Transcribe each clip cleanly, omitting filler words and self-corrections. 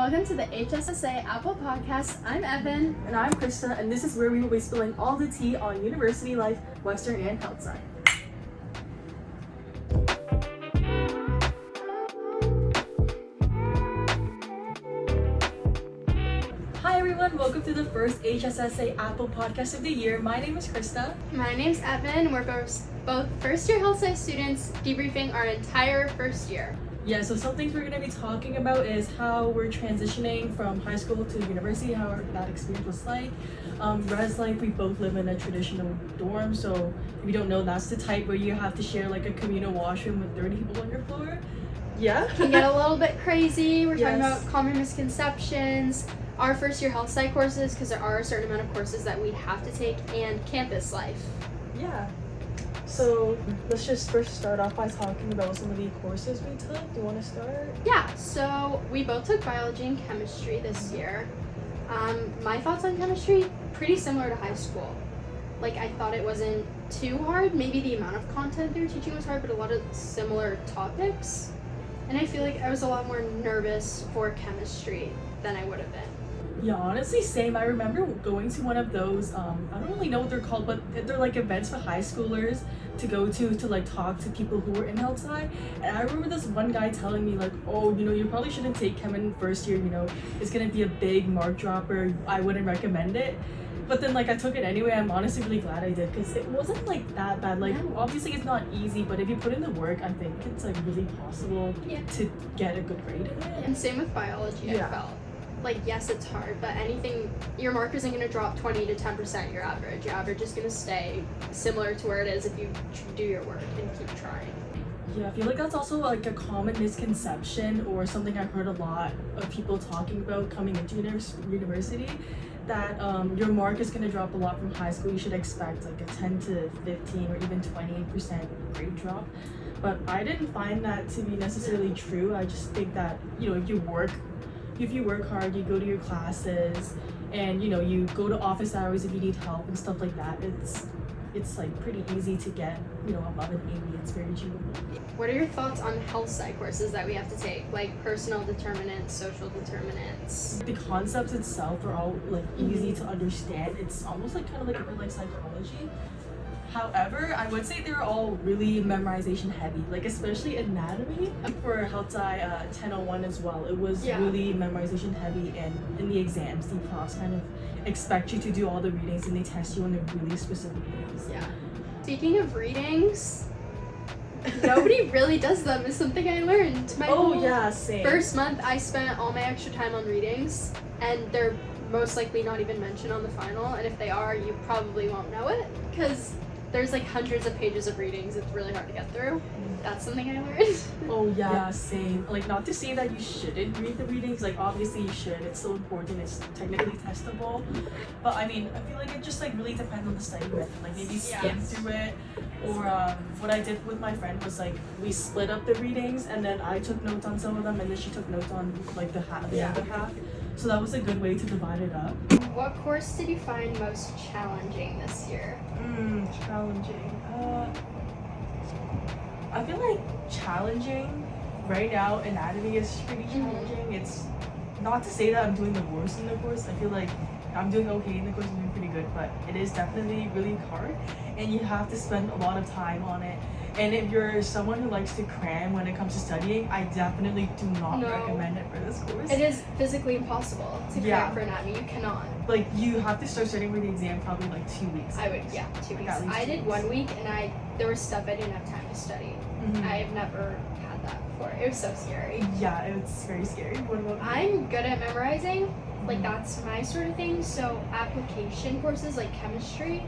Welcome to the HSSA Apple Podcast. I'm Evan. And I'm Krista, and this is where we will be spilling all the tea on university life, Western and Health Sci. Hi everyone, welcome to the first HSSA Apple Podcast of the year. My name is Krista. My name's Evan. We're both first-year Health Sci students debriefing our entire first year. Yeah, so some things we're going to be talking about is how we're transitioning from high school to university, how that experience was like. Res life, we both live in a traditional dorm, so if you don't know, that's the type where you have to share like a communal washroom with 30 people on your floor. Yeah. It can get a little bit crazy. We're talking Yes. about common misconceptions, our first-year Health Sci courses, because there are a certain amount of courses that we have to take, and campus life. Yeah. So let's just first start off by talking about some of the courses we took. Do you want to start? Yeah, so we both took biology and chemistry this year. My thoughts on chemistry, pretty similar to high school. Like, I thought it wasn't too hard. Maybe the amount of content they were teaching was hard, but a lot of similar topics. And I feel like I was a lot more nervous for chemistry than I would have been. Yeah, honestly, same. I remember going to one of those, I don't really know what they're called, but they're like events for high schoolers to go to like talk to people who were in Health Sci. And I remember this one guy telling me like, oh, you probably shouldn't take chem in first year, it's gonna be a big mark dropper. I wouldn't recommend it. But then like I took it anyway. I'm honestly really glad I did because it wasn't like that bad. Like obviously it's not easy, but if you put in the work, I think it's like really possible to get a good grade in it. And same with biology, I felt. Like, yes, it's hard, but your mark isn't going to drop 20 to 10% your average. Your average is going to stay similar to where it is if you do your work and keep trying. Yeah, I feel like that's also like a common misconception or something I've heard a lot of people talking about coming into university, that your mark is going to drop a lot from high school. You should expect like a 10 to 15 or even 20% grade drop. But I didn't find that to be necessarily true. I just think that, if you work hard, you go to your classes, and you go to office hours if you need help and stuff like that, it's like pretty easy to get above an 80. It's very achievable. What are your thoughts on Health Sci courses that we have to take, like personal determinants, social determinants? The concepts itself are all like easy to understand. It's almost like kind of like psychology. However, I would say they're all really memorization heavy, like especially anatomy. For Health Sci 1001 as well, it was really memorization heavy, and in the exams, the profs kind of expect you to do all the readings and they test you on the really specific things. Yeah. Speaking of readings, nobody really does them is something I learned. Same. First month, I spent all my extra time on readings, and they're most likely not even mentioned on the final, and if they are, you probably won't know it, because there's like hundreds of pages of readings. It's really hard to get through. That's something I learned. Yeah, same. Like, not to say that you shouldn't read the readings, like obviously you should, it's so important, it's technically testable, but I mean, I feel like it just like really depends on the study method. Like maybe skim through it, or what I did with my friend was like we split up the readings, and then I took notes on some of them and then she took notes on like the other half. So that was a good way to divide it up. What course did you find most challenging this year? Challenging. I feel like challenging right now, anatomy is pretty challenging. It's not to say that I'm doing the worst in the course. I feel like I'm doing okay in the course, I'm doing pretty good, but it is definitely really hard and you have to spend a lot of time on it. And if you're someone who likes to cram when it comes to studying, I definitely do not recommend it for this course. It is physically impossible to cram for anatomy. You cannot. Like, you have to start studying for the exam probably like 2 weeks. 2 weeks. I did 1 week, and there was stuff I didn't have time to study. I have never had that before. It was so scary. Yeah, it was very scary. What about you? I'm good at memorizing. Like, that's my sort of thing. So application courses like chemistry,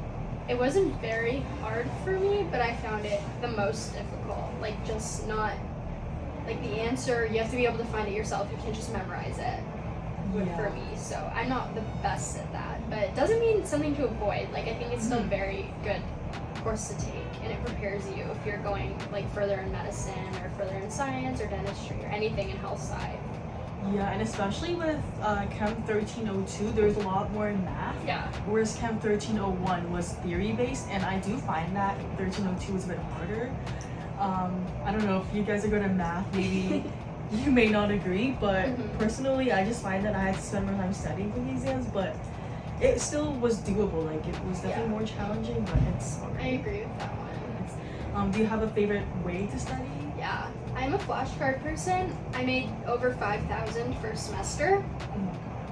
it wasn't very hard for me, but I found it the most difficult. Like, just not, like, the answer, you have to be able to find it yourself. You can't just memorize it. For me, so I'm not the best at that, but it doesn't mean it's something to avoid. Like, I think it's still a very good course to take, and it prepares you if you're going like further in medicine or further in science or dentistry or anything in Health Sci. Yeah, and especially with Chem 1302, there's a lot more in math. Yeah. Whereas Chem 1301 was theory-based, and I do find that 1302 is a bit harder. I don't know if you guys are good at math, maybe you may not agree, but Mhm. personally, I just find that I had to spend more time studying for the exams, but it still was doable. Like, it was definitely more challenging, but it's I alright. agree with that one. Do you have a favorite way to study? Yeah, I'm a flashcard person. I made over 5,000 first semester.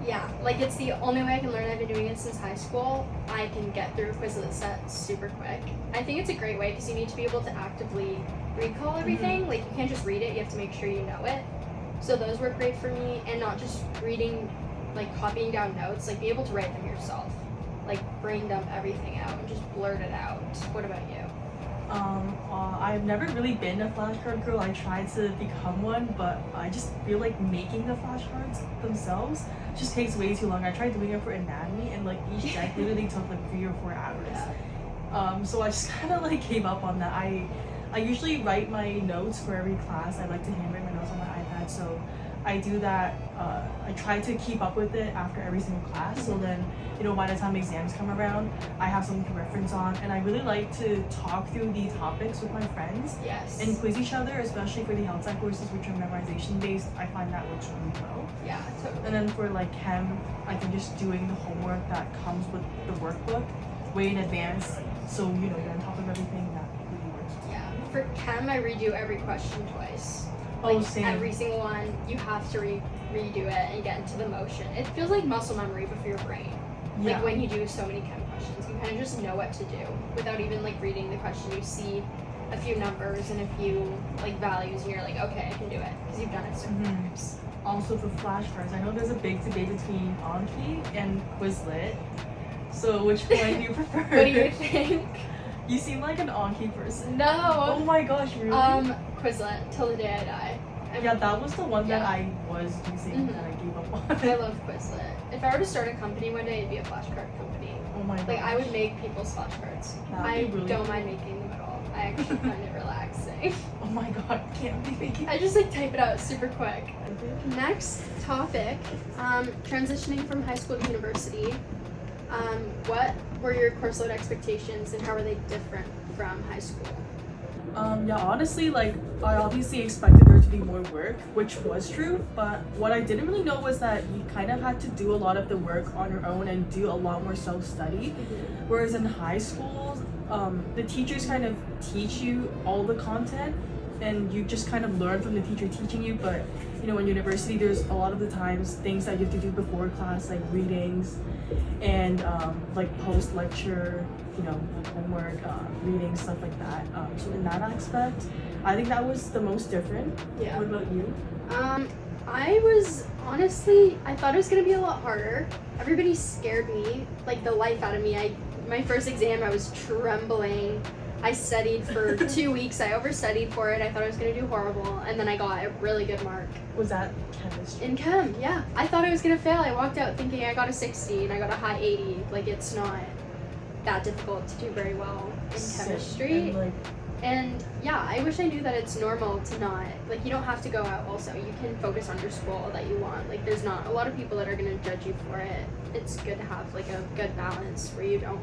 Yeah, like it's the only way I can learn. I've been doing it since high school. I can get through a Quizlet set super quick. I think it's a great way because you need to be able to actively recall everything. Like you can't just read it, you have to make sure you know it. So those work great for me, and not just reading, like copying down notes, like be able to write them yourself. Like brain dump everything out and just blurt it out. What about you? I've never really been a flashcard girl. I tried to become one, but I just feel like making the flashcards themselves just takes way too long. I tried doing it for anatomy, and like each deck literally took like 3 or 4 hours. So I just kind of like gave up on that. I usually write my notes for every class. I like to handwrite my notes on my iPad, so I do that. I try to keep up with it after every single class, so then, you know, by the time exams come around, I have something to reference on. And I really like to talk through the topics with my friends Yes. and quiz each other, especially for the health sci courses, which are memorization based. I find that works really well. Yeah, totally. And then for like chem, I think just doing the homework that comes with the workbook way in advance, so you know you're on top of everything. That really works. Yeah. For chem, I redo every question twice. Oh, Like same. every single one, you have to redo it and get into the motion. It feels like muscle memory, but for your brain. Yeah. Like when you do so many chem questions, you kind of just know what to do without even like reading the question. You see a few numbers and a few like values, and you're like, okay, I can do it because you've done it so many times. Also for flashcards, I know there's a big debate between Anki and Quizlet. So which one do you prefer? What do you think? You seem like an Anki person. No. Oh my gosh, really? Quizlet till the day I die. Yeah, that was the one that Yeah. I was using that I gave up on. I love Quizlet. If I were to start a company one day, it'd be a flashcard company. Oh my gosh. Like I would make people's flashcards. I That'd be really don't cool. mind making them at all. I actually find it relaxing. Oh my god, can't be making. I just like type it out super quick. Next topic, transitioning from high school to university. What were your course load expectations and how were they different from high school? Yeah, honestly, like, I obviously expected there to be more work, which was true, but what I didn't really know was that you kind of had to do a lot of the work on your own and do a lot more self-study. Whereas in high school, the teachers kind of teach you all the content and you just kind of learn from the teacher teaching you, but you know, in university, there's a lot of the times things that you have to do before class, like readings and like post-lecture, you know, homework, reading, stuff like that. So in that aspect, I think that was the most different. Yeah. What about you? I was honestly, I thought it was gonna be a lot harder. Everybody scared me, like the life out of me. My first exam, I was trembling. I studied for 2 weeks. I overstudied for it. I thought I was gonna do horrible, and then I got a really good mark. Was that chemistry? In chem, yeah. I thought I was gonna fail. I walked out thinking I got a 60 and I got a high 80. Like it's not that difficult to do very well in chemistry. And yeah, I wish I knew that it's normal to not, like you don't have to go out also. You can focus on your school that you want. Like there's not a lot of people that are gonna judge you for it. It's good to have like a good balance where you don't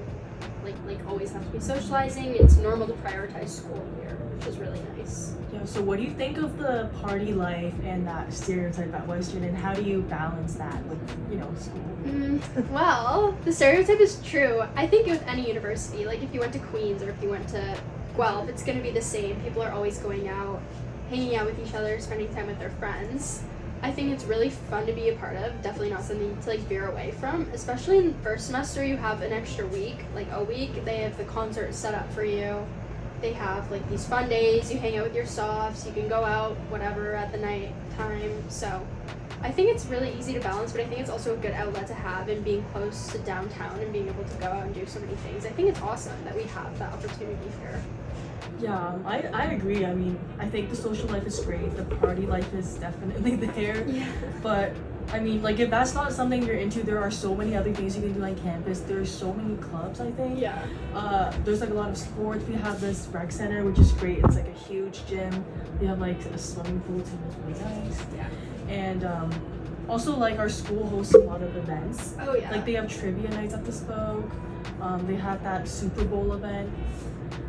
like always have to be socializing. It's normal to prioritize school here, which is really nice. Yeah, so what do you think of the party life and that stereotype at Western, and how do you balance that with, you know, school? Well, the stereotype is true. I think with any university, like if you went to Queens or if you went to Guelph, it's going to be the same. People are always going out, hanging out with each other, spending time with their friends. I think it's really fun to be a part of. Definitely not something to like veer away from. Especially in first semester, you have an extra week, like a week. They have the concert set up for you. They have like these fun days. You hang out with your softs. You can go out, whatever, at the night time. So I think it's really easy to balance, but I think it's also a good outlet to have in being close to downtown and being able to go out and do so many things. I think it's awesome that we have that opportunity here. Yeah, I agree. I mean, I think the social life is great. The party life is definitely there. Yeah. But I mean, like if that's not something you're into, there are so many other things you can do on campus. There's so many clubs, I think. Yeah. There's like a lot of sports. We have this rec center, which is great. It's like a huge gym. We have like a swimming pool too, it's really nice. Yeah. And also like our school hosts a lot of events. Oh yeah. Like they have trivia nights at the Spoke. They have that Super Bowl event.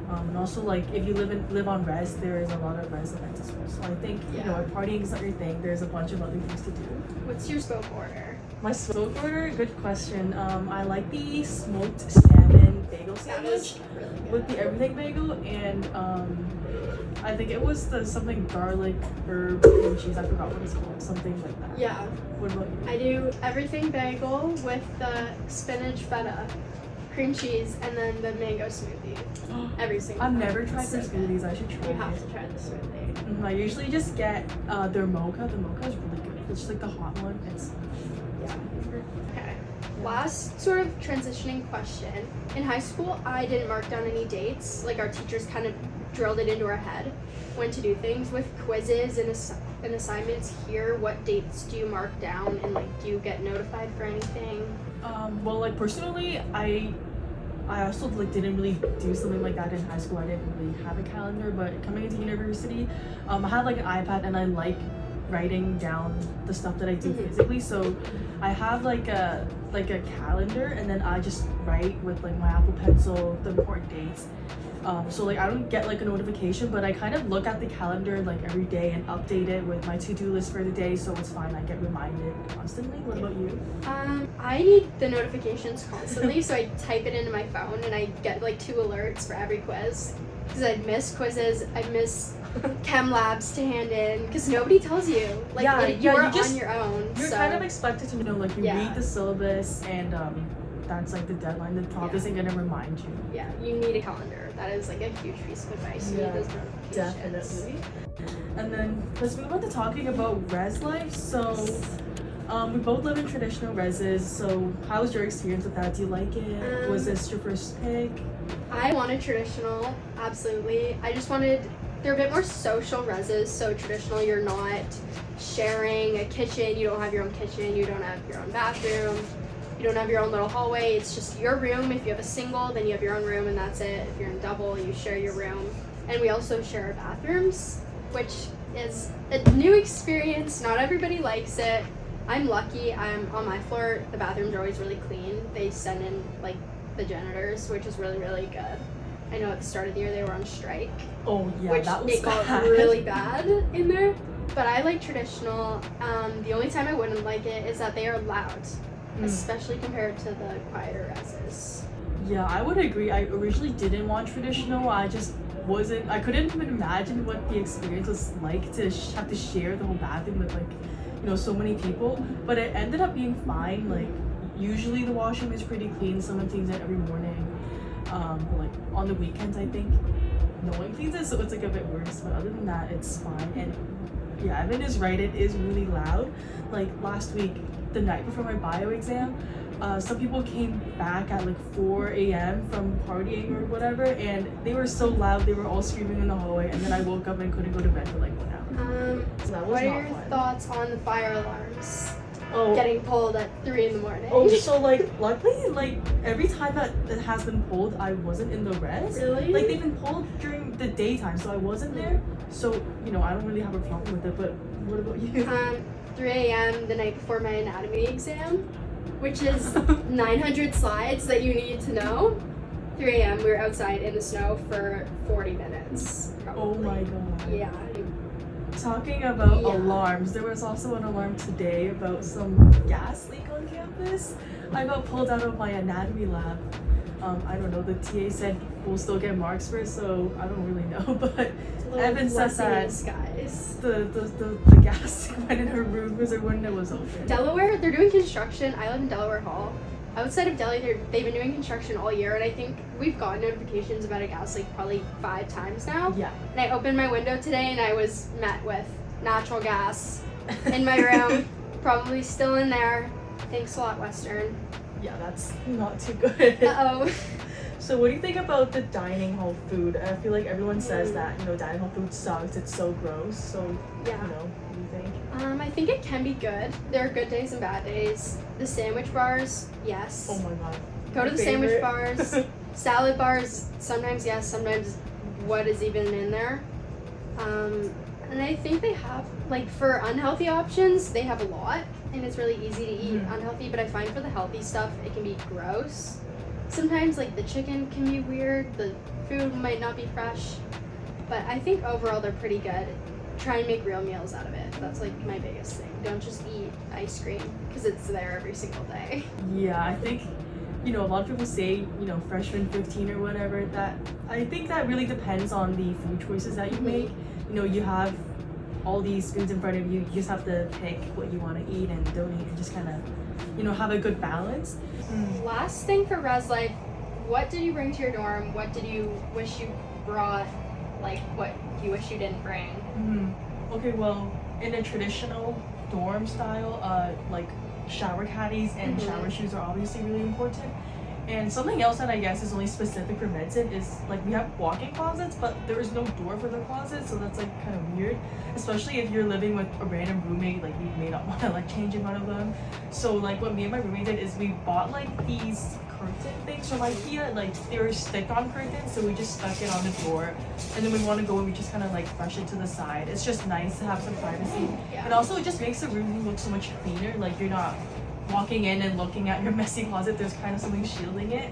And also, like, if you live on res, there is a lot of res events as well. So I think, you know, if partying is not your thing, there's a bunch of other things to do. What's your spoke order? My spoke order? Good question. I like the smoked salmon bagel sandwich with the everything bagel, and I think it was the something garlic herb cream cheese. I forgot what it's called. Something like that. Yeah. What about you? I do everything bagel with the spinach feta, cream cheese, and then the mango smoothie. Every single I've time. never tried their So smoothies. good. I should try You have it. to try the smoothie. I usually just get their mocha. The mocha is really good. It's just like the hot one. It's Okay. Last sort of transitioning question. In high school, I didn't mark down any dates. Like, our teachers kind of drilled it into our head when to do things. With quizzes and assignments here, what dates do you mark down, and like, do you get notified for anything? well, like personally, I also like didn't really do something like that in high school. I didn't really have a calendar, but coming into university, I had like an iPad, and I like writing down the stuff that I do physically. So I have like a calendar, and then I just write with like my Apple Pencil the important dates. So like I don't get like a notification, but I kind of look at the calendar like every day and update it with my to-do list for the day, so it's fine. I get reminded constantly. What about you? I need the notifications constantly, so I type it into my phone, and I get like 2 alerts for every quiz. Because I miss quizzes, I miss chem labs to hand in, because nobody tells you. Like, you're on your own. You're so. kind of expected to know, like you read the syllabus, and that's like the deadline. The prof isn't gonna remind you. Yeah, you need a calendar. That is like a huge piece of advice. You need those notifications. Definitely. And then let's move on to talking about res life. So we both live in traditional reses. So how was your experience with that? Do you like it? Was this your first pick? I wanted traditional, absolutely. I just wanted, they're a bit more social reses. So traditional, you're not sharing a kitchen. You don't have your own kitchen. You don't have your own bathroom. You don't have your own little hallway. It's just your room. If you have a single, then you have your own room, and that's it. If you're in double, you share your room. And we also share our bathrooms, which is a new experience. Not everybody likes it. I'm lucky. I'm on my floor. The bathrooms are always really clean. They send in like the janitors, which is really, really good. I know at the start of the year they were on strike. Oh yeah, which that was it bad. got really bad in there. But I like traditional. The only time I wouldn't like it is that they are loud, especially compared to the quieter reses. Yeah, I would agree. I originally didn't want traditional. I couldn't even imagine what the experience was like to have to share the whole bathroom with like, you know, so many people. But it ended up being fine. Like, usually the washroom is pretty clean. Someone cleans it every morning. But like on the weekends, I think no one cleans it, so it's like a bit worse. But other than that, it's fine. And yeah, Evan is right. It is really loud. Like last week, the night before my bio exam, some people came back at like 4 a.m. from partying or whatever, and they were so loud. They were all screaming in the hallway, and then I woke up and couldn't go to bed for like 1 hour. So that was what are not your fun. thoughts on the fire alarms Oh, getting pulled at 3 in the morning? oh, so like luckily, like every time that it has been pulled, I wasn't in the res. Really? Like they've been pulled during the daytime, so I wasn't there. So you know, I don't really have a problem with it. But what about you? 3 a.m. the night before my anatomy exam, which is 900 slides that you need to know. 3 a.m. we were outside in the snow for 40 minutes. Probably. Oh my god. Yeah. Talking about alarms, there was also an alarm today about some gas leak on campus. I got pulled out of my anatomy lab. I don't know, the TA said we'll still get marks for it, so I don't really know, but Evan says that the gas went in her room because her window was open. Delaware, they're doing construction. I live in Delaware Hall. Outside of Delhi, they've been doing construction all year, and I think we've gotten notifications about a gas leak probably 5 times now. Yeah. And I opened my window today, and I was met with natural gas in my room, probably still in there. Thanks a lot, Western. Yeah, that's not too good. Uh-oh. So what do you think about the dining hall food? I feel like everyone says that, you know, dining hall food sucks, it's so gross. So, yeah. You know, what do you think? I think it can be good. There are good days and bad days. The sandwich bars, yes. Oh my god. Go to the sandwich bars. Salad bars, sometimes yes, sometimes what is even in there. And I think they have, like, for unhealthy options, they have a lot, and it's really easy to eat unhealthy, but I find for the healthy stuff, it can be gross. sometimes like the chicken can be weird, the food might not be fresh, but I think overall they're pretty good. Try and make real meals out of it. That's like my biggest thing. Don't just eat ice cream because it's there every single day. Yeah, I think, a lot of people say, freshman 15 or whatever, that I think that really depends on the food choices that you make. You have all these foods in front of you, you just have to pick what you want to eat and don't eat and just kind of, have a good balance. Last thing for res life, what did you bring to your dorm? What did you wish you brought? Like, what you wish you didn't bring? Okay, well, in a traditional dorm style, like shower caddies and shower shoes are obviously really important. And something else that I guess is only specific for medicine is like we have walk-in closets, but there is no door for the closet, so that's like kind of weird. Especially if you're living with a random roommate, like you may not want to like change in one of them. So like what me and my roommate did is we bought like these curtain things from IKEA, like they were stick-on curtains, so we just stuck it on the door, and then we want to go and we just kind of like brush it to the side. It's just nice to have some privacy, and also it just makes the room look so much cleaner. Like you're not walking in and looking at your messy closet, there's kind of something shielding it.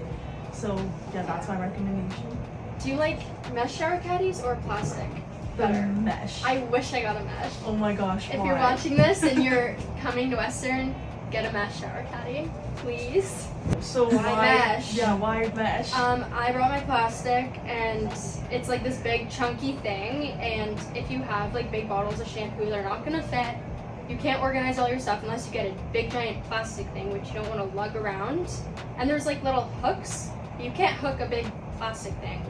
So yeah, that's my recommendation. Do you like mesh shower caddies or plastic better? Mesh. I wish I got a mesh. Oh my gosh, If why? you're watching this and you're coming to Western, get a mesh shower caddy, please. So why mesh? Yeah, why mesh? I brought my plastic, and it's like this big chunky thing, and if you have like big bottles of shampoo, they're not gonna fit. You can't organize all your stuff unless you get a big giant plastic thing, which you don't want to lug around. And there's like little hooks. You can't hook a big plastic thing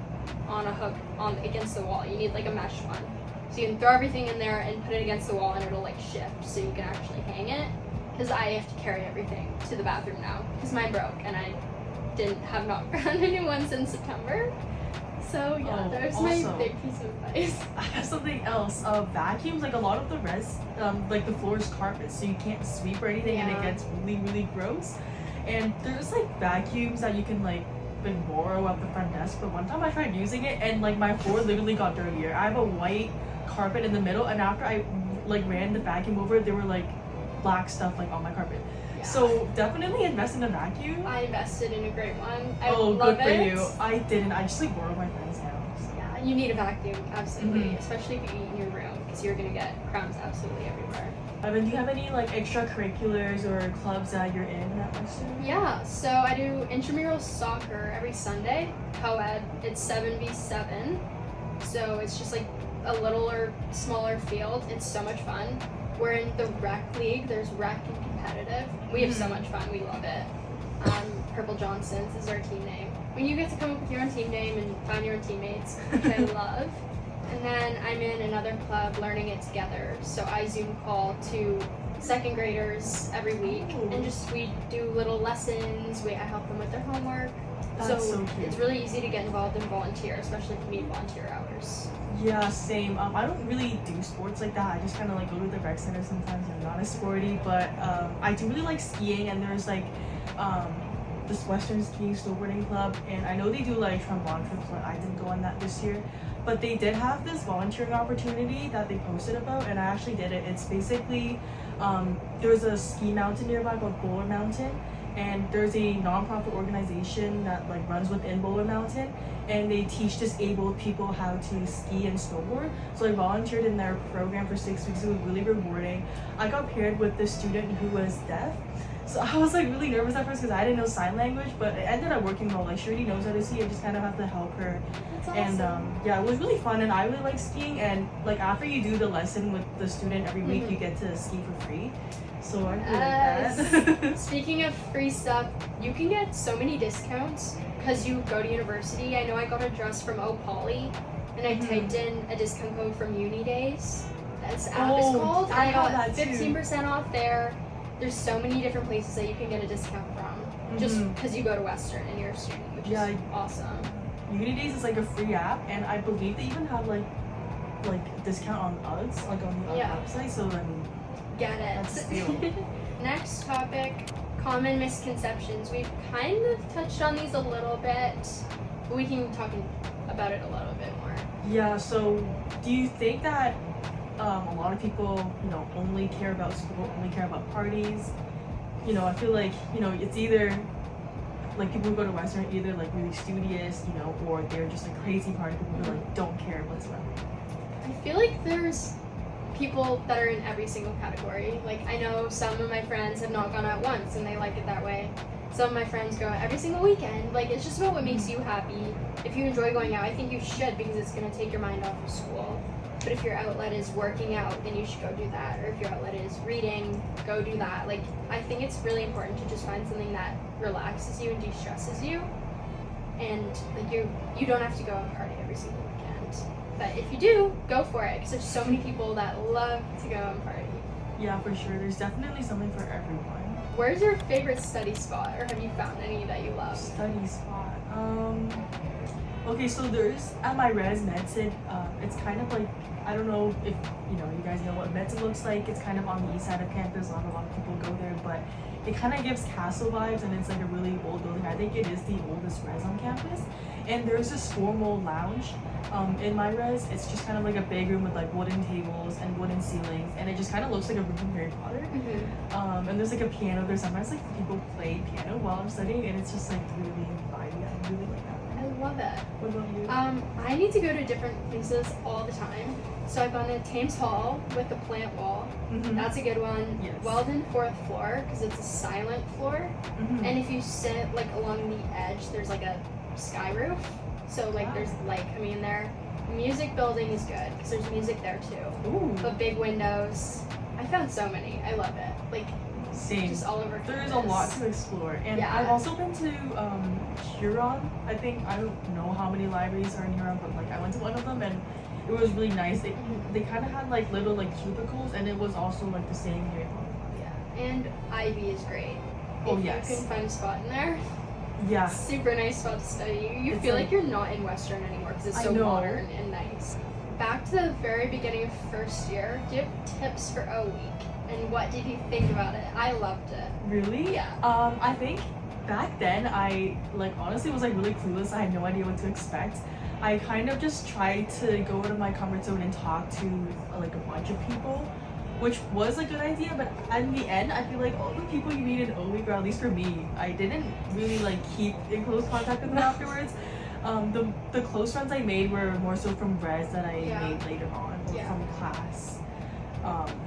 on a hook against the wall. You need like a mesh one. So you can throw everything in there and put it against the wall, and it'll like shift so you can actually hang it. Because I have to carry everything to the bathroom now because mine broke and I have not gotten a new one since September. So yeah, there's my big piece of advice. I have something else. Vacuums, like a lot of the res, like the floor is carpet, so you can't sweep or anything, and it gets really, really gross. And there's like vacuums that you can like borrow at the front desk. But one time I tried using it, and like my floor literally got dirtier. I have a white carpet in the middle, and after I like ran the vacuum over it, there were like black stuff like on my carpet. So definitely invest in a vacuum. I invested in a great one. I love good for it. you. I didn't. I just like borrowed my friend's house. Yeah, you need a vacuum, absolutely. Especially if you eat in your room, because you're gonna get crumbs absolutely everywhere. Evan, do you have any like extracurriculars or clubs that you're in at Western? Yeah, so I do intramural soccer every Sunday, co-ed. It's 7v7, so it's just like a littler, smaller field. It's so much fun. We're in the rec league. There's rec and competitive. We have so much fun. We love it. Purple Johnsons is our team name. When you get to come up with your own team name and find your own teammates, which I love. And then I'm in another club, Learning It Together. So I Zoom call to second graders every week, and we do little lessons. I help them with their homework. That's so cute. It's really easy to get involved and volunteer, especially if you need volunteer hours. Yeah, same. I don't really do sports like that. I just kind of like go to the rec center sometimes. I'm not as sporty, but I do really like skiing, and there's like this Western Ski Snowboarding Club, and I know they do like trombone trips, but I didn't go on that this year. But they did have this volunteering opportunity that they posted about, and I actually did it. It's basically there's a ski mountain nearby called Bowler Mountain, and there's a non-profit organization that like runs within Bowler Mountain, and they teach disabled people how to ski and snowboard. So I volunteered in their program for 6 weeks. It was really rewarding. I got paired with this student who was deaf, so I was like really nervous at first because I didn't know sign language, but it ended up working well. Like she already knows how to ski. I just kind of have to help her. That's awesome. And yeah, it was really fun, and I really like skiing. And like after you do the lesson with the student every week, you get to ski for free. So I really like that. Speaking of free stuff, you can get so many discounts because you go to university. I know I got a dress from Poly, and I typed in a discount code from Uni Days. This app is called. I got that 15% off there. There's so many different places that you can get a discount from, just because you go to Western and you're a student, which is awesome. Uni Days is like a free app, and I believe they even have like discount on UGGs, like on the UGG website. So I mean, get it. That's a steal. Next topic, common misconceptions. We've kind of touched on these a little bit, but we can talk about it a little bit more. Yeah, so do you think that a lot of people, only care about school, only care about parties? I feel like, it's either like people who go to Western are either like really studious, you know, or they're just like crazy party people who like don't care whatsoever. I feel like there's people that are in every single category. Like, I know some of my friends have not gone out once and they like it that way. Some of my friends go out every single weekend. Like, it's just about what makes you happy. If you enjoy going out, I think you should, because it's going to take your mind off of school. But if your outlet is working out, then you should go do that. Or if your outlet is reading, go do that. Like, I think it's really important to just find something that relaxes you and de-stresses you. And like you don't have to go and party every single weekend. But if you do, go for it, because there's so many people that love to go and party. Yeah, for sure. There's definitely something for everyone. Where's your favorite study spot, or have you found any that you love? Study spot. Okay, so there's at my res medicine. It's kind of like, I don't know if you guys know what medicine looks like. It's kind of on the east side of campus. Not a lot of people go there, but it kind of gives castle vibes, and it's like a really old building. I think it is the oldest res on campus. And there's this formal lounge in my res. It's just kind of like a big room with like wooden tables and wooden ceilings, and it just kind of looks like a room from Harry Potter. Mm-hmm. And there's like a piano there. Sometimes like people play piano while I'm studying, and it's just like really vibey. I really like that. I love it. What about you? I need to go to different places all the time. So I've gone to Thames Hall with the plant wall. Mm-hmm. That's a good one. Yes. Weldon 4th floor, because it's a silent floor. Mm-hmm. And if you sit like along the edge, there's like a sky roof. So like Wow. there's light coming in there. Music building is good, because there's music there too. Ooh. But big windows. I found so many. I love it. Like, Same. just all over There's a campus. lot to explore, and Yeah. I've also been to Huron. I don't know how many libraries are in Huron, but like I went to one of them, and it was really nice. They kind of had like little like cubicles, and it was also like the same Harry Potter. Yeah. And Ivy is great. Oh, if yes. you can find a spot in there. Yeah. Super nice spot to study. You It's feel like- like you're not in Western anymore, because it's I so know. modern and nice. Back to the very beginning of first year, do you have tips for O week? And what did you think about it? I loved it. Really? Yeah. I think back then I like honestly was like really clueless. I had no idea what to expect. I kind of just tried to go out of my comfort zone and talk to like a bunch of people, which was a good idea, but in the end I feel like all the people you meet in O week, or at least for me, I didn't really like keep in close contact with them afterwards. The close friends I made were more so from res that I Yeah. made later on, or Yeah. from class.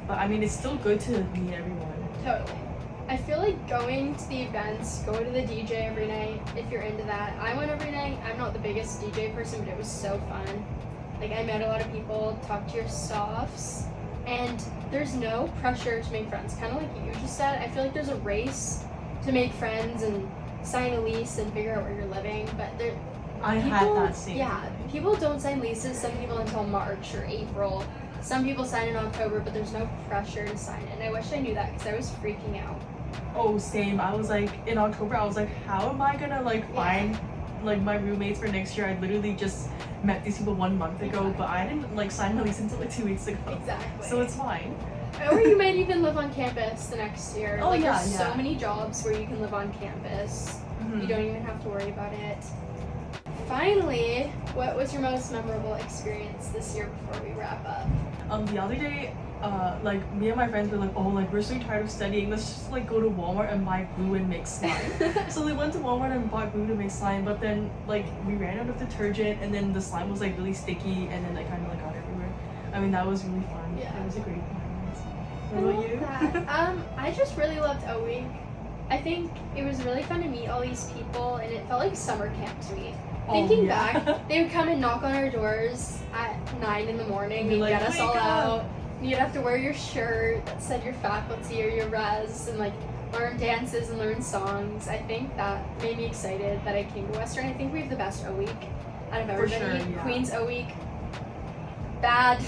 But I mean, it's still good to meet everyone. Totally. I feel like going to the events, go to the DJ every night if you're into that. I went every night. I'm not the biggest DJ person, but it was so fun. Like, I met a lot of people, talked to your softs, and there's no pressure to make friends. Kind of like you just said, I feel like there's a race to make friends and sign a lease and figure out where you're living, but there. I had that same. Yeah, people don't sign leases, some people until March or April. Some people sign in October, but there's no pressure to sign it. And I wish I knew that, because I was freaking out. Oh, same. I was like, in October, I was like, how am I gonna like find like my roommates for next year? I literally just met these people 1 month ago, but I didn't like sign my lease until like 2 weeks ago. Exactly. So it's fine. Or you might even live on campus the next year. Oh, like, yeah, there's yeah. so many jobs where you can live on campus. Mhm. You don't even have to worry about it. Finally, what was your most memorable experience this year before we wrap up? The other day, like me and my friends were like, oh, like we're so tired of studying. Let's just like go to Walmart and buy glue and make slime. So we went to Walmart and bought glue to make slime, but then like we ran out of detergent, and then the slime was like really sticky, and then it kind of like got everywhere. I mean, that was really fun. Yeah. It was a great experience. I What about love you? that. I just really loved O Week. I think it was really fun to meet all these people, and it felt like summer camp to me. Thinking yeah. back, they would come and knock on our doors at 9 in the morning Be and like, get us all "Wake up." out. You'd have to wear your shirt that said your faculty or your res, and like learn dances and learn songs. I think that made me excited that I came to Western. I think we have the best O Week out of everybody. sure, yeah. Queen's O Week, bad.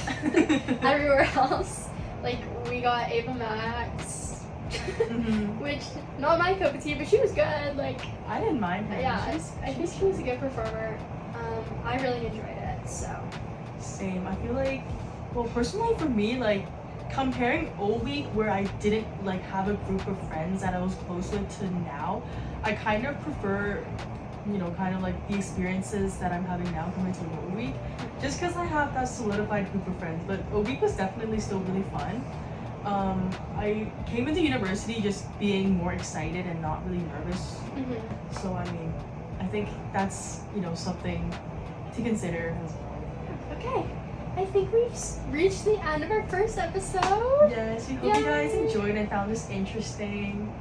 Everywhere else, like we got Ava Max. Mhm. Which, not my cup of tea, but she was good. Like, I didn't mind her. yeah, She's- I think she was a good performer. I really enjoyed it, so. Same. I feel like, well, personally for me, like comparing O Week where I didn't like have a group of friends that I was close with to now, I kind of prefer, kind of like the experiences that I'm having now compared to O Week, just because I have that solidified group of friends. But O Week was definitely still really fun. I came into university just being more excited and not really nervous. Mm-hmm. So I mean, I think that's, you know, something to consider as well. Okay. I think we've reached the end of our first episode. Yes, we hope you guys Yay. enjoyed and found this interesting.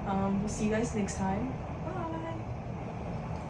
We'll see you guys next time.